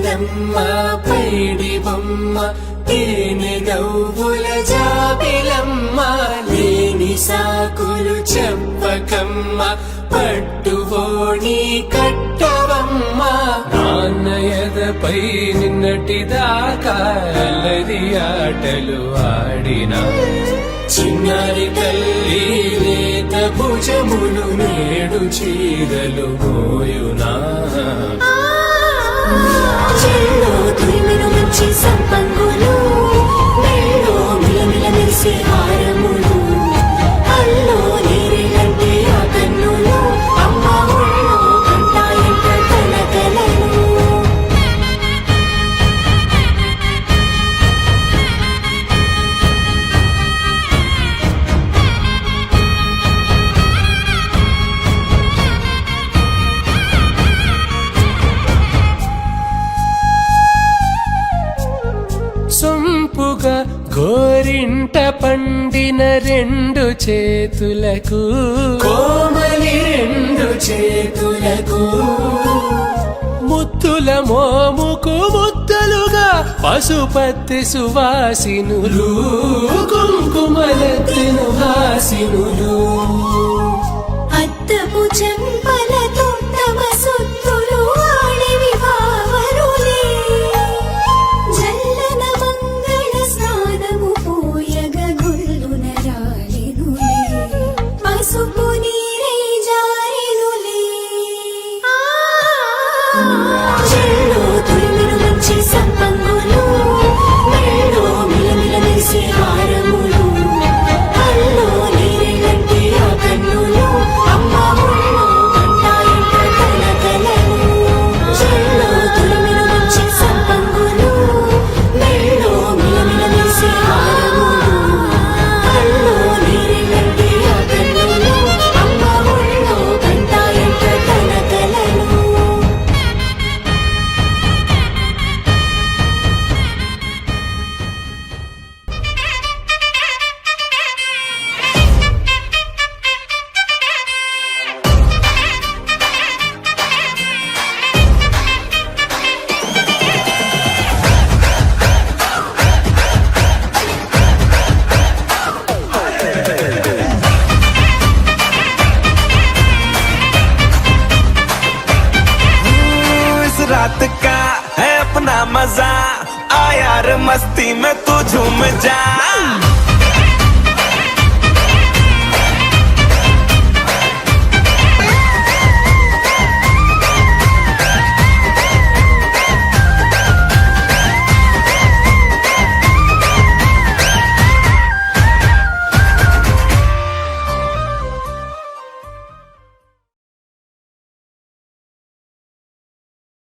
వెన్నెలమ్మ పైడి బొమ్మ తేనె నవ్వుల జాబిలమ్మ లేని సాకులు చెప్పకమ్మ పట్టువోణి కట్టవమ్మ నాన్నయదపై నిన్నటిదాకా అల్లరి ఆటలు ఆడినా చిన్నారి తల్లి లేత భుజములు నేడు చీరలు మోయునా చెల్లో తురిమిను మంచి సంపంగులు మెల్లో మిలమిల మెరిసే హారములు అల్లో నీరేలంటే ఆ కన్నులు అమ్మ ఒళ్ళో కంటాయంట కలకలను సొంపుగా గోరింట పండిన రెండు చేతులకు కోమలి రెండు చేతులకు ముత్తుల మోముకు ముద్దలుగా పశుపతి సువాసినులు కుంకుమలెత్తిను హాసినులు అద్దపు చెంపలతో తమ సొత్తులు ఆడివి భావరులే జల్లన మంగళ స్నానము పోయగ గుల్లున రాలినులే పసుపు నీరే జారినులే చెల్లో తురిమిను మంచి సంపంగులు మెల్లో మిలమిల మెరిసే హారములు అల్లో నీరేలంటే ఆ కన్నులు అమ్మ ఒళ్ళో కంటాయంట కలకలను చెల్లో తురిమిను మంచి సంపంగులు మెల్లో మిలమిల మెరిసే హారములు అల్లో నీరేలంటే ఆ కన్నులు అమ్మ ఒళ్ళో కంటాయంట కలకలను इस रात का है अपना मजा आ यार मस्ती में तू झूम जा